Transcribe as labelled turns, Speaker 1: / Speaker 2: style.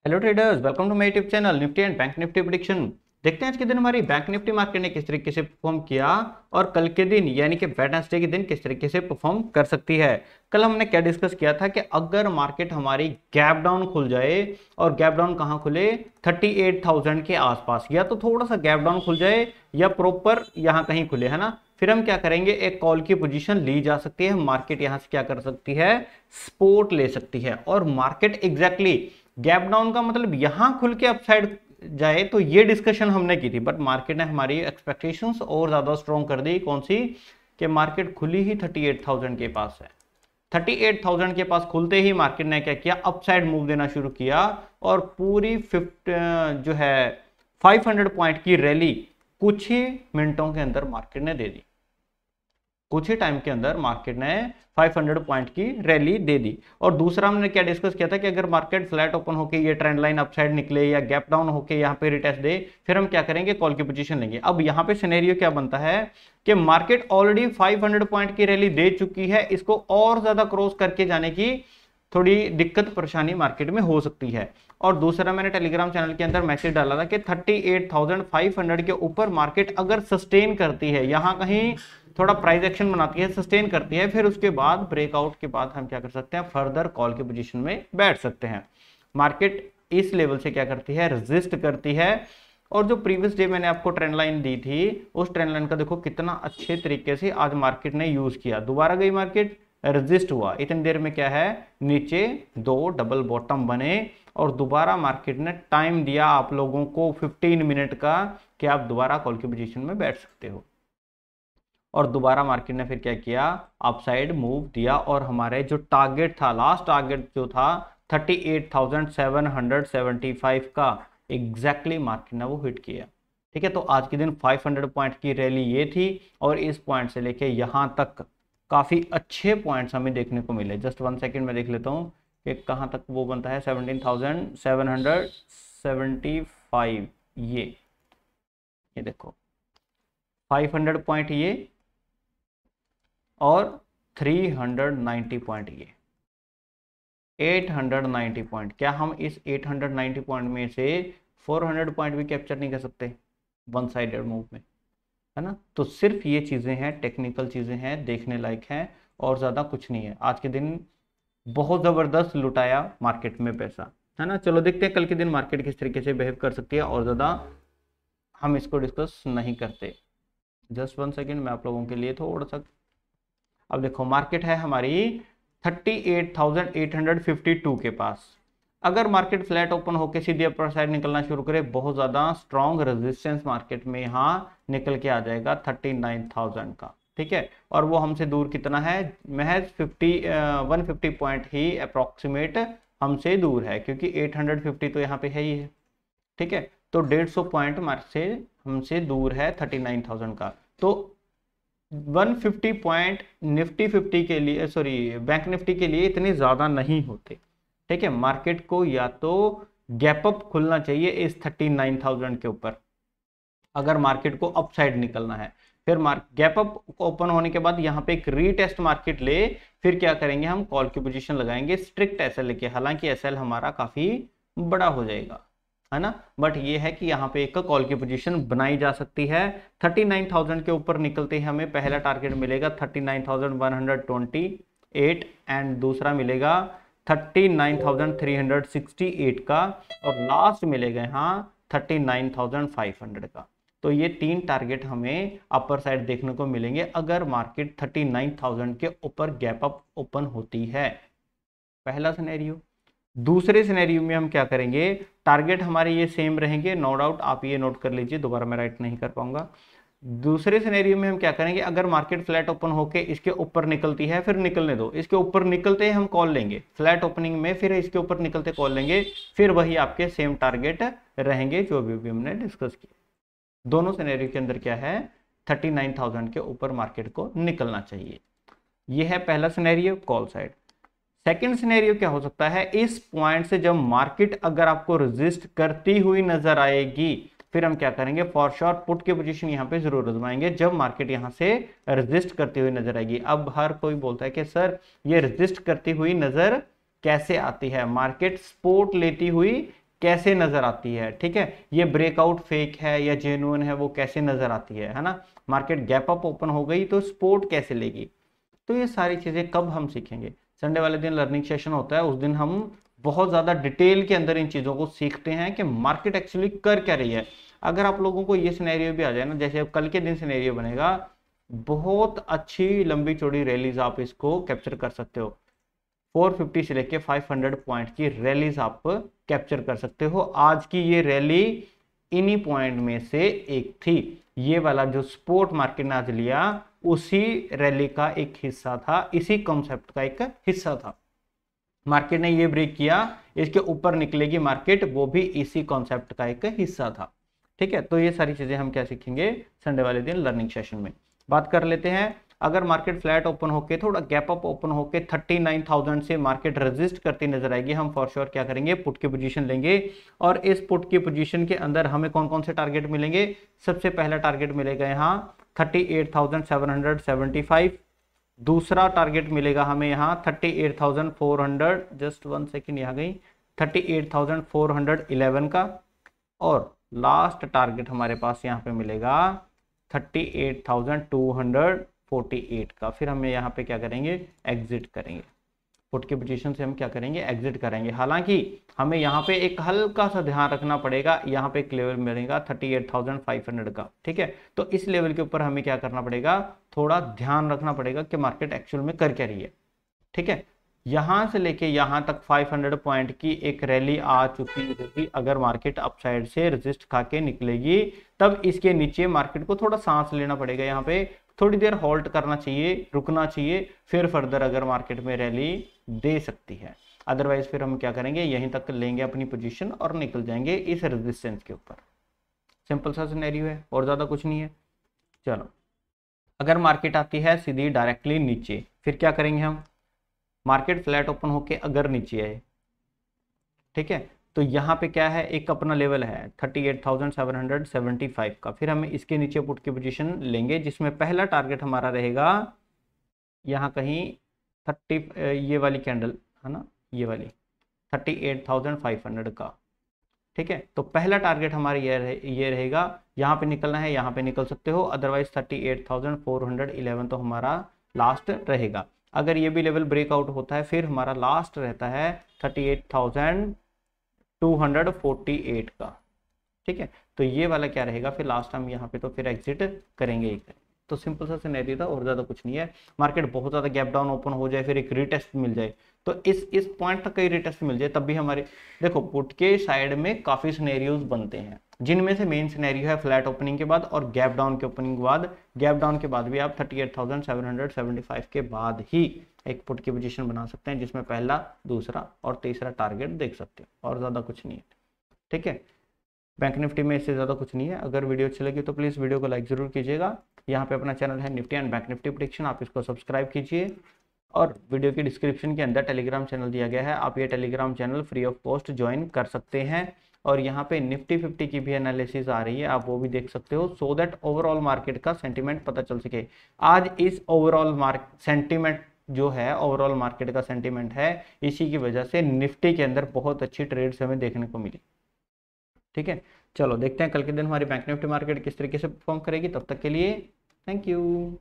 Speaker 1: Hello traders, welcome to my YouTube channel Nifty and bank Nifty prediction. देखते हैं आज के दिन हमारी बैंक निफ्टी मार्केट ने किस तरीके से परफॉर्म किया और कल के दिन यानी कि वेडनेसडे के दिन किस तरीके से परफॉर्म कर सकती है। कल हमने क्या डिस्कस किया था कि अगर मार्केट हमारी गैप डाउन खुल जाए और गैप डाउन कहां खुले 38,000 के आसपास, या तो थोड़ा सा गैप डाउन खुल जाए या प्रॉपर यहां कहीं खुले, है ना, फिर हम क्या करेंगे, एक कॉल की पोजीशन ली जा सकती है। मार्केट यहां से क्या कर सकती है, सपोर्ट ले सकती है। और मार्केट एग्जैक्टली गैप डाउन का मतलब यहां खुल के अपसाइड जाए, तो ये डिस्कशन हमने की थी, बट मार्केट ने हमारी एक्सपेक्टेशंस और ज्यादा स्ट्रॉन्ग कर दी। कौन सी, कि मार्केट खुली ही 38,000 के पास है। 38,000 के पास खुलते ही मार्केट ने क्या किया, अपसाइड मूव देना शुरू किया और पूरी 50 जो है 500 पॉइंट की रैली कुछ ही मिनटों के अंदर मार्केट ने दे दी। कुछ ही टाइम के अंदर मार्केट ने 500 पॉइंट की रैली दे दी। और दूसरा हमने क्या डिस्कस किया था कि अगर मार्केट फ्लैट ओपन होके ये ट्रेंड लाइन अपसाइड निकले या गैप डाउन होके यहाँ पे रिटेस्ट दे, फिर हम क्या करेंगे, कॉल की पोजीशन लेंगे। अब यहाँ पे सिनेरियो क्या बनता है कि मार्केट ऑलरेडी 500 पॉइंट की रैली दे चुकी है, इसको और ज्यादा क्रॉस करके जाने की थोड़ी दिक्कत परेशानी मार्केट में हो सकती है। और दूसरा मैंने टेलीग्राम चैनल के अंदर मैसेज डाला था कि 38,500 के ऊपर मार्केट अगर सस्टेन करती है, यहां कहीं थोड़ा प्राइस एक्शन बनाती है, सस्टेन करती है, फिर उसके बाद ब्रेकआउट के बाद हम क्या कर सकते हैं, फर्दर कॉल की पोजीशन में बैठ सकते हैं। मार्केट इस लेवल से क्या करती है, रेजिस्ट करती है। और जो प्रीवियस डे मैंने आपको ट्रेंड लाइन दी थी, उस ट्रेंड लाइन का देखो कितना अच्छे तरीके से आज मार्केट ने यूज किया। दोबारा गई मार्केट, रेजिस्ट हुआ, इतनी देर में क्या है, नीचे दो डबल बॉटम बने और दोबारा मार्केट ने टाइम दिया आप लोगों को 15 मिनट का कि आप दोबारा कॉल की पोजीशन में बैठ सकते हो। और दोबारा मार्केट ने फिर क्या किया, अपसाइड मूव दिया और हमारे जो टारगेट था, लास्ट टारगेट जो था 38,775 का, एग्जैक्टली मार्केट ने वो हिट किया। ठीक है, तो आज के दिन 500 पॉइंट की रैली ये थी और इस पॉइंट से लेके यहां तक काफी अच्छे पॉइंट्स हमें देखने को मिले। जस्ट 1 सेकेंड में देख लेता हूँ कि कहां तक वो बनता है, 17,775। ये देखो 500 पॉइंट ये और 390 पॉइंट ये, 890 पॉइंट। क्या हम इस 890 पॉइंट में से 400 पॉइंट भी कैप्चर नहीं कर सकते वन साइडेड मूव में, है ना। तो सिर्फ ये चीजें हैं, टेक्निकल चीजें हैं, देखने लायक हैं और ज्यादा कुछ नहीं है। आज के दिन बहुत जबरदस्त लुटाया मार्केट में पैसा, है ना। चलो देखते हैं कल के दिन मार्केट किस तरीके से बिहेव कर सकती है, और ज्यादा हम इसको डिस्कस नहीं करते। जस्ट 1 सेकेंड मैं आप लोगों के लिए थोड़ा सा, अब देखो मार्केट है हमारी 38,852 के पास। अगर मार्केट फ्लैट ओपन होकर सीधे अपर साइड निकलना शुरू करे, बहुत ज्यादा स्ट्रॉन्ग रेजिस्टेंस मार्केट में यहां निकल के आ जाएगा 39,000 का। ठीक है, और वो हमसे दूर कितना है, महज 150 पॉइंट ही अप्रोक्सीमेट हमसे दूर है, क्योंकि 850 तो यहाँ पे है ही है। ठीक है, तो 150 पॉइंट मार्क से हमसे दूर है 39,000 का। तो 150 पॉइंट निफ्टी 50 के लिए, सॉरी बैंक निफ्टी के लिए इतने ज्यादा नहीं होते। ठीक है, मार्केट को या तो गैप अप खुलना चाहिए इस 39,000 के ऊपर, अगर मार्केट को अपसाइड निकलना है। फिर गैप अप ओपन होने के बाद यहाँ पे एक रीटेस्ट मार्केट ले, फिर क्या करेंगे, हम कॉल की पोजीशन लगाएंगे स्ट्रिक्ट एसएल लेके। हालांकि एसएल हमारा काफी बड़ा हो जाएगा, है ना, बट ये है कि यहाँ पे एक कॉल की पोजीशन बनाई जा सकती है। 39,000 के ऊपर निकलते ही हमें पहला टारगेट मिलेगा 39,128 एंड दूसरा मिलेगा 39,368 का और लास्ट मिलेगा यहाँ 39,500 का। तो ये 3 टारगेट हमें अपर साइड देखने को मिलेंगे अगर मार्केट 39,000 के ऊपर गैप अप ओपन होती है। पहला सिनेरियो। दूसरे सिनेरियो में हम क्या करेंगे, टारगेट हमारे ये सेम रहेंगे, नो डाउट, आप ये नोट कर लीजिए, दोबारा मैं राइट नहीं कर पाऊंगा। दूसरे सिनेरियो में हम क्या करेंगे, अगर मार्केट फ्लैट ओपन होके इसके ऊपर निकलती है, फिर निकलने दो, इसके ऊपर निकलते ही हम कॉल लेंगे फ्लैट ओपनिंग में, फिर इसके ऊपर निकलते कॉल लेंगे, फिर वही आपके सेम टारगेट रहेंगे जो अभी हमने डिस्कस किया। दोनों सिनेरियो के अंदर क्या है, 39,000 के ऊपर मार्केट को निकलना चाहिए। यह है पहला scenario, call side. Second scenario क्या हो सकता है, इस पॉइंट से जब मार्केट अगर आपको रेजिस्ट करती हुई नजर आएगी, फिर हम क्या करेंगे, फॉर श्योर पुट की पोजीशन यहां पे जरूर आजमाएंगे जब मार्केट यहां से रेजिस्ट करती हुई नजर आएगी। अब हर कोई बोलता है कि सर ये रेजिस्ट करती हुई नजर कैसे आती है, मार्केट सपोर्ट लेती हुई कैसे नजर आती है, ठीक है, ये ब्रेकआउट फेक है या जेन्युइन है वो कैसे नजर आती है ना, मार्केट गैप अप ओपन हो गई तो सपोर्ट कैसे लेगी। तो ये सारी चीजें कब हम सीखेंगे, संडे वाले दिन लर्निंग सेशन होता है, उस दिन हम बहुत ज्यादा डिटेल के अंदर इन चीजों को सीखते हैं कि मार्केट एक्चुअली कर क्या रही है। अगर आप लोगों को ये सिनेरियो भी आ जाए ना, जैसे अब कल के दिन सिनेरियो बनेगा, बहुत अच्छी लंबी चौड़ी रैलीज आप इसको कैप्चर कर सकते हो, 450 से लेके 500 पॉइंट की रैलीज आप कैप्चर कर सकते हो। आज की ये रैली इन्हीं पॉइंट में से एक थी, ये वाला जो स्पोर्ट मार्केट ने आज लिया उसी रैली का एक हिस्सा था, इसी कॉन्सेप्ट का एक हिस्सा था। मार्केट ने ये ब्रेक किया, इसके ऊपर निकलेगी मार्केट, वो भी इसी कॉन्सेप्ट का एक हिस्सा था, ठीक है। तो ये सारी चीजें हम क्या सीखेंगे संडे वाले दिन लर्निंग सेशन में। बात कर लेते हैं, अगर मार्केट फ्लैट ओपन होके थोड़ा गैप अप ओपन होके 39,000 से मार्केट रेजिस्ट करती नजर आएगी, हम फॉर श्योर क्या करेंगे, पुट की पोजीशन लेंगे। और इस पुट की पोजीशन के अंदर हमें कौन कौन से टारगेट मिलेंगे, सबसे पहला टारगेट मिलेगा यहाँ 38,775, दूसरा टारगेट मिलेगा हमें यहाँ 38,400, जस्ट 1 सेकेंड यहाँ गई, 38,411 का, और लास्ट टारगेट हमारे पास यहाँ पे मिलेगा 38,248 का। फिर हमें यहाँ पे क्या करेंगे, एग्जिट करेंगे, पुट की पोजीशन से हम क्या करेंगे, एग्जिट करेंगे। हालांकि हमें यहाँ पे एक हल्का सा ध्यान रखना पड़ेगा, यहाँ पे एक लेवल मिलेगा 38,500 का, ठीक है। तो इस लेवल के ऊपर हमें क्या करना पड़ेगा, थोड़ा ध्यान रखना पड़ेगा कि मार्केट एक्चुअल में कर क्या रही है, ठीक है। यहां से लेके यहां तक 500 पॉइंट की एक रैली आ चुकी होगी, अगर मार्केट अपसाइड से रेजिस्ट खा के निकलेगी तब इसके नीचे मार्केट को थोड़ा सांस लेना पड़ेगा, यहाँ पे थोड़ी देर होल्ड करना चाहिए, रुकना चाहिए, फिर फर्दर अगर मार्केट में रैली दे सकती है। अदरवाइज फिर हम क्या करेंगे, यहीं तक लेंगे अपनी पोजीशन और निकल जाएंगे इस रेजिस्टेंस के ऊपर। सिंपल सा सिनेरियो है और ज्यादा कुछ नहीं है। चलो, अगर मार्केट आती है सीधी डायरेक्टली नीचे, फिर क्या करेंगे हम, मार्केट फ्लैट ओपन होके अगर नीचे आए, ठीक है, तो यहाँ पे क्या है, एक अपना लेवल है 38,775 का, फिर हमें इसके नीचे पुट की पोजीशन लेंगे, जिसमें पहला टारगेट हमारा रहेगा यहाँ कहीं 30, ये वाली कैंडल है ना, ये वाली 38,500 का, ठीक है। तो पहला टारगेट हमारा ये रहेगा, यहाँ पे निकलना है, यहाँ पे निकल सकते हो, अदरवाइज 38,411 तो हमारा लास्ट रहेगा। अगर ये भी लेवल ब्रेकआउट होता है फिर हमारा लास्ट रहता है 38,248 का, ठीक है। तो ये वाला क्या रहेगा, फिर लास्ट हम यहाँ पे तो फिर एग्जिट करेंगे ही। तो सिंपल सा सिनेरियो था और ज्यादा कुछ नहीं है। मार्केट बहुत ज्यादा गैप डाउन ओपन हो जाए, फिर एक रीटेस्ट मिल जाए, तो इस पॉइंट तक कई रीटेस्ट मिल जाए, तब भी हमारे देखो पुट के साइड में काफी सिनेरियोज बनते हैं, जिनमें से मेन सिनेरियो है फ्लैट ओपनिंग के बाद और गैप डाउन के ओपनिंग के बाद। गैप डाउन के बाद भी आप 38,775 के बाद ही एक पुट की पोजीशन बना सकते हैं, जिसमें पहला, दूसरा और तीसरा टारगेट देख सकते हो, और ज्यादा कुछ नहीं है, ठीक है। बैंक निफ्टी में इससे ज़्यादा कुछ नहीं है। अगर वीडियो अच्छी लगी तो प्लीज़ वीडियो को लाइक ज़रूर कीजिएगा। यहाँ पे अपना चैनल है Nifty and bank Nifty prediction, आप इसको सब्सक्राइब कीजिए, और वीडियो की डिस्क्रिप्शन के अंदर टेलीग्राम चैनल दिया गया है, आप ये Telegram channel free of cost join कर सकते हैं। और यहाँ पे निफ्टी 50 की भी एनालिसिस आ रही है, आप वो भी देख सकते हो, सो दैट ओवरऑल मार्केट का सेंटीमेंट पता चल सके। आज इस ओवरऑल सेंटीमेंट जो है, ओवरऑल मार्केट का सेंटीमेंट है, इसी की वजह से निफ्टी के अंदर बहुत अच्छी ट्रेड्स हमें देखने को मिली, ठीक है। चलो देखते हैं कल के दिन हमारी बैंक निफ्टी मार्केट किस तरीके से परफॉर्म करेगी। तब तक के लिए थैंक यू।